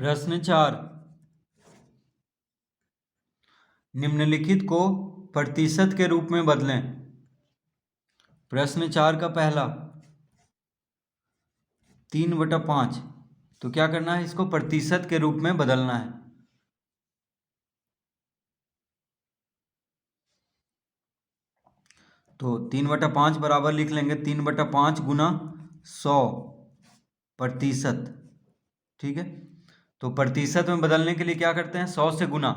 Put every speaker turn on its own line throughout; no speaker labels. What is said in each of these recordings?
प्रश्न 4, निम्नलिखित को प्रतिशत के रूप में बदलें। प्रश्न 4 का पहला 3/5, तो क्या करना है, इसको प्रतिशत के रूप में बदलना है। तो 3/5 बराबर लिख लेंगे 3/5 गुना 100%। ठीक है, तो प्रतिशत में बदलने के लिए क्या करते हैं, 100 से गुना।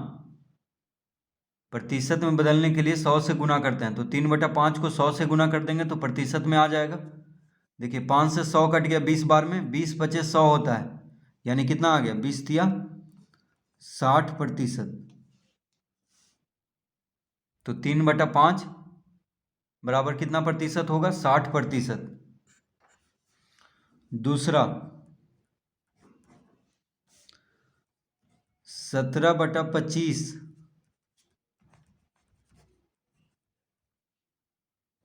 प्रतिशत में बदलने के लिए 100 से गुना करते हैं, तो 3/5 को 100 से गुना कर देंगे तो प्रतिशत में आ जाएगा। देखिए 5 से 100 कट गया 20 बार में, 20 बचे 100 होता है, यानी कितना आ गया, 20 तिया 60%। तो 3/5 बराबर कितना प्रतिशत होगा, 60%। दूसरा 17/25,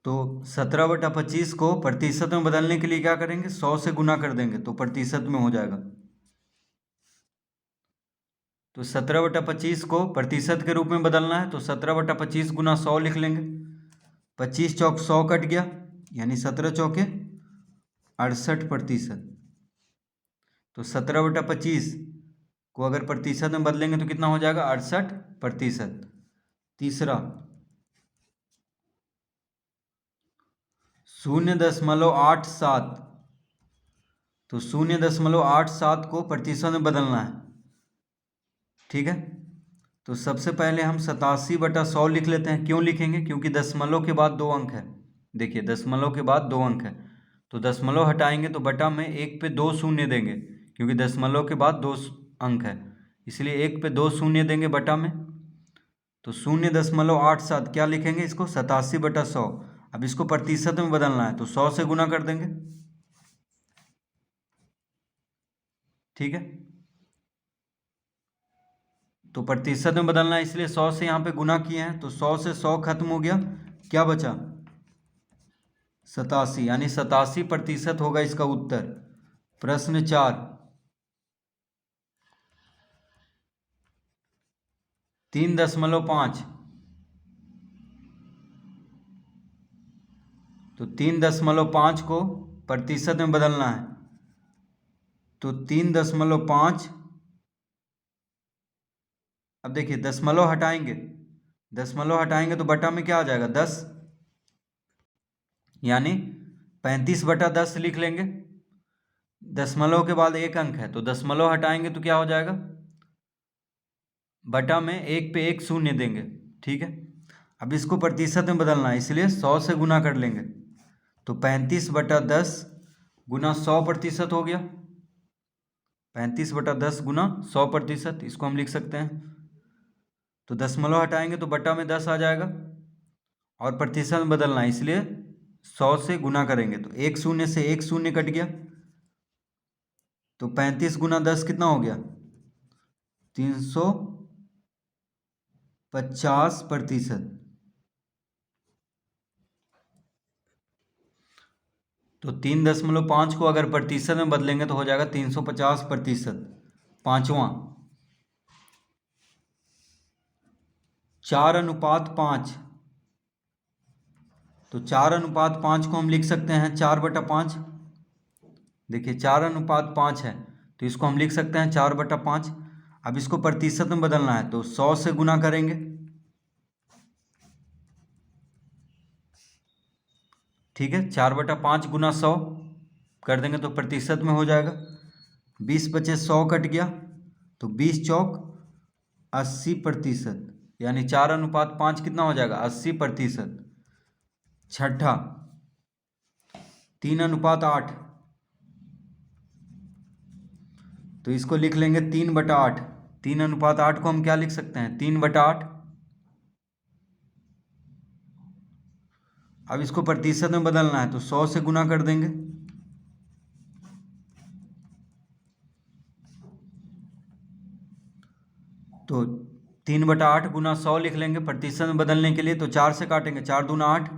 तो 17/25 को प्रतिशत में बदलने के लिए क्या करेंगे, 100 से गुना कर देंगे तो प्रतिशत में हो जाएगा। तो 17/25 को प्रतिशत के रूप में बदलना है, तो 17/25 गुना 100 लिख लेंगे। 25 चौक 100 कट गया, यानी 17 चौके 68%। तो 17/25 को अगर प्रतिशत में बदलेंगे तो कितना हो जाएगा, 68%। तीसरा 0.87, तो 0.87 को प्रतिशत में बदलना है। ठीक है, तो सबसे पहले हम 87/100 लिख लेते हैं। क्यों लिखेंगे, क्योंकि दशमलव के बाद 2 अंक है। देखिए दशमलव के बाद 2 अंक है, तो दशमलव हटाएंगे तो बटा में 1 पे 2 शून्य देंगे, क्योंकि दशमलव के बाद 2 अंक है, इसलिए 1 पे 2 शून्य देंगे बटा में। तो 0.87 क्या लिखेंगे, इसको 87/100। अब इसको प्रतिशत में बदलना है तो 100 से गुना कर देंगे। ठीक है, तो प्रतिशत में बदलना है इसलिए 100 से यहाँ पे गुना किए हैं, तो 100 से 100 खत्म हो गया, क्या बचा, 87, यानी 87% होगा इसका उत्तर। प्रश्न 4, 3.5, तो 3.5 को प्रतिशत में बदलना है, तो 3.5, अब देखिए दशमलव हटाएंगे तो बटा में क्या आ जाएगा, 10, यानी 35/10 लिख लेंगे। दशमलव के बाद 1 अंक है, तो दशमलव हटाएंगे तो क्या हो जाएगा, बटा में 1 पे 1 शून्य देंगे। ठीक है, अब इसको प्रतिशत में बदलना है, इसलिए 100 से गुना कर लेंगे, तो 35/10 गुना 100% हो गया। 35/10 गुना 100%, इसको हम लिख सकते हैं। तो दशमलव हटाएंगे तो बटा में 10 आ जाएगा, और प्रतिशत में बदलना है इसलिए 100 से गुना करेंगे, तो 1 शून्य से 1 शून्य कट गया, तो 35 गुना 10 कितना हो गया, 350%। तो 3.5 को अगर प्रतिशत में बदलेंगे तो हो जाएगा 350%। पांचवा 4:5, तो 4:5 को हम लिख सकते हैं 4/5। देखिए 4:5 है, तो इसको हम लिख सकते हैं 4/5। अब इसको प्रतिशत में बदलना है तो 100 से गुना करेंगे। ठीक है, 4/5 गुना 100 कर देंगे तो प्रतिशत में हो जाएगा। 20 बचे 100 कट गया, तो 20 चौक 80%, यानी 4:5 कितना हो जाएगा, 80%। छठा 3:8, तो इसको लिख लेंगे 3/8। 3:8 को हम क्या लिख सकते हैं, 3/8। अब इसको प्रतिशत में बदलना है तो 100 से गुना कर देंगे, तो 3/8 गुना 100 लिख लेंगे। प्रतिशत में बदलने के लिए तो 4 से काटेंगे, 4 दूना 8,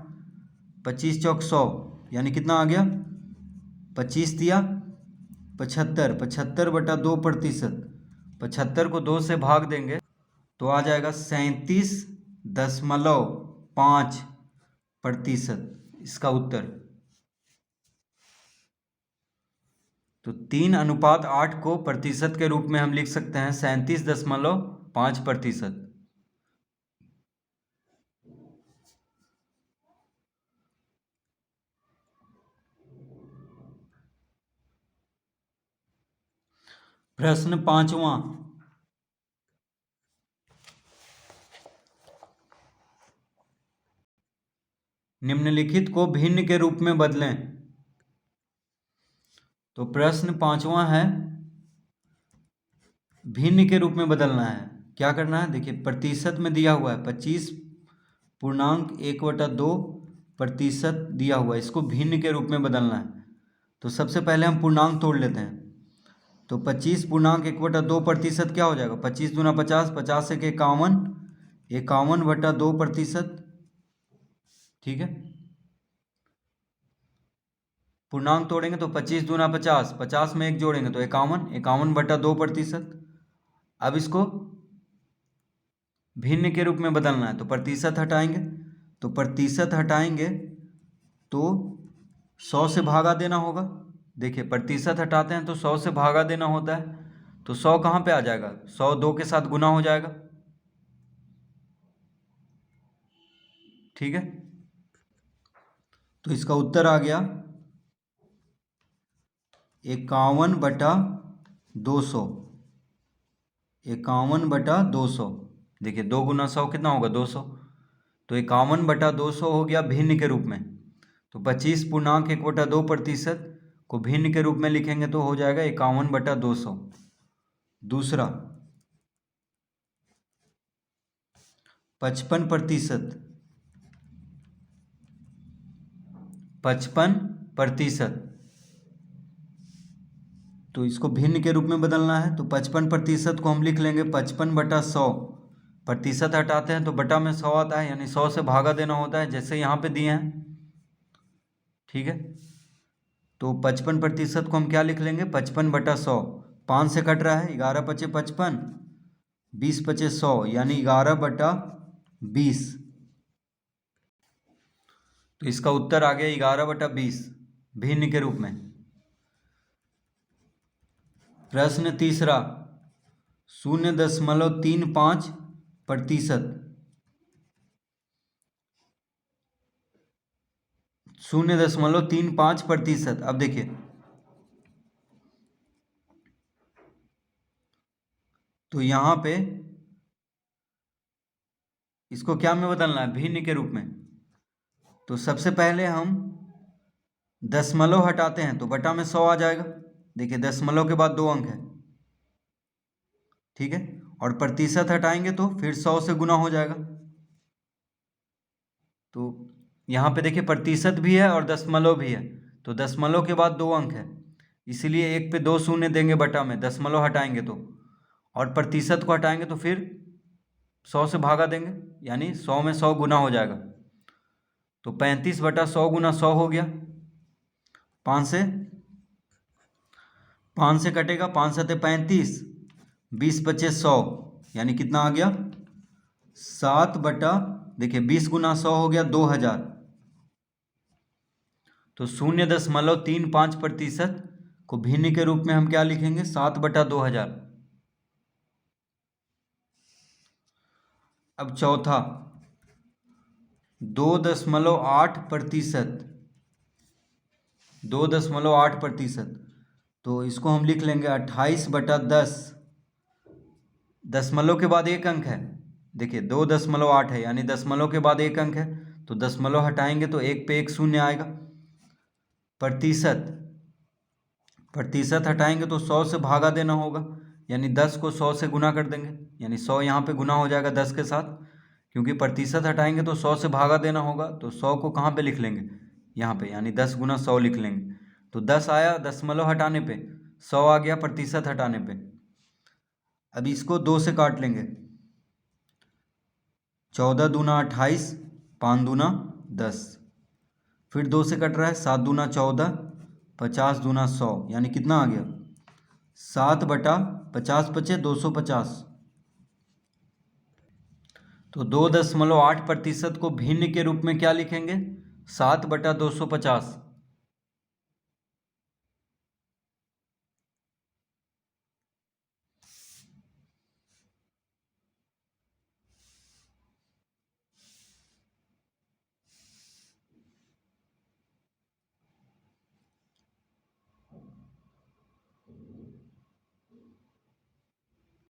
25 चौक 100, यानी कितना आ गया, 25 तिया 75, 75/2%। 75 को 2 से भाग देंगे तो आ जाएगा 37.5% इसका उत्तर। तो 3:8 को प्रतिशत के रूप में हम लिख सकते हैं 37.5%। प्रश्न 5वां, निम्नलिखित को भिन्न के रूप में बदलें। तो प्रश्न 5वां है भिन्न के रूप में बदलना है। क्या करना है, देखिए प्रतिशत में दिया हुआ है 25.1/2% दिया हुआ है, इसको भिन्न के रूप में बदलना है। तो सबसे पहले हम पूर्णांक तोड़ लेते हैं। तो 25.1/2% क्या हो जाएगा, 25 दूना 50, 50 एक 51, 51/2%। ठीक है, पूर्णांक तोड़ेंगे तो 25 दूना 50, 50 में एक जोड़ेंगे तो 51, 51/2%। अब इसको भिन्न के रूप में बदलना है तो प्रतिशत हटाएंगे, तो प्रतिशत हटाएंगे तो 100 से भागा देना होगा। देखिए प्रतिशत हटाते हैं तो 100 से भागा देना होता है, तो 100 कहाँ पे आ जाएगा, 100 2 के साथ गुना हो जाएगा। ठीक है, तो इसका उत्तर आ गया 51/200। 51/200, देखिए 2 गुना 100 कितना होगा, 200। तो 51/200 हो गया भिन्न के रूप में। तो 25.1/2% को भिन्न के रूप में लिखेंगे तो हो जाएगा 51/200। दूसरा 55%। 55%, तो इसको भिन्न के रूप में बदलना है। तो 55% को हम लिख लेंगे 55/100। प्रतिशत हटाते हैं तो बटा में 100 आता है, यानी 100 से भागा देना होता है, जैसे यहाँ पे दिए हैं। ठीक है, तो 55% को हम क्या लिख लेंगे, 55/100। 5 से कट रहा है, 11 × 5 = 55, 20 × 5 = 100, यानी 11/20। तो इसका उत्तर आ गया 11/20 भिन्न के रूप में। प्रश्न तीसरा 0.35%। 0.35%। अब देखिए तो यहाँ पे इसको क्या में बदलना है, भिन्न के रूप में। तो सबसे पहले हम दशमलव हटाते हैं तो बटा में 100 आ जाएगा। देखिए दशमलव के बाद 2 अंक है। ठीक है, और प्रतिशत हटाएंगे तो फिर 100 से गुना हो जाएगा। तो यहाँ पे देखिए प्रतिशत भी है और दशमलव भी है, तो दशमलव के बाद 2 अंक है, इसीलिए 1 पे 2 शून्य देंगे बटा में, दशमलव हटाएंगे तो, और प्रतिशत को हटाएंगे तो फिर 100 से भागा देंगे, यानी 100 में 100 गुना हो जाएगा। तो 35/100 गुना 100 हो गया। 5 से कटेगा, 5 × 7 = 35, 20 × 5 = 100, यानी कितना आ गया 7 देखिए 20 गुना 100 हो गया 2000। तो 0.35% को भिन्न के रूप में हम क्या लिखेंगे, 7/2000। अब चौथा 2.8%। 2.8%, तो इसको हम लिख लेंगे 28/10। दशमलव के बाद 1 अंक है, देखिए 2.8 है, यानी दशमलव के बाद 1 अंक है, तो दशमलव हटाएंगे तो 1 पे 1 शून्य आएगा। प्रतिशत हटाएंगे तो 100 से भागा देना होगा, यानी 10 को 100 से गुना कर देंगे, यानी 100 यहाँ पे गुना हो जाएगा 10 के साथ, क्योंकि प्रतिशत हटाएंगे तो 100 से भागा देना होगा। तो 100 को कहाँ पे लिख लेंगे, यहाँ पे, यानी 10 गुना 100 लिख लेंगे। तो 10 आया दशमलव हटाने पे, 100 आ गया प्रतिशत हटाने पे। अब इसको 2 से काट लेंगे, 14 दूना 28, 5 दूना 10, फिर 2 से कट रहा है, 7 दूना 14, 50 दूना 100, यानी कितना आ गया 7/10। 50 बचे 250। तो 2.8% को भिन्न के रूप में क्या लिखेंगे? 7/250।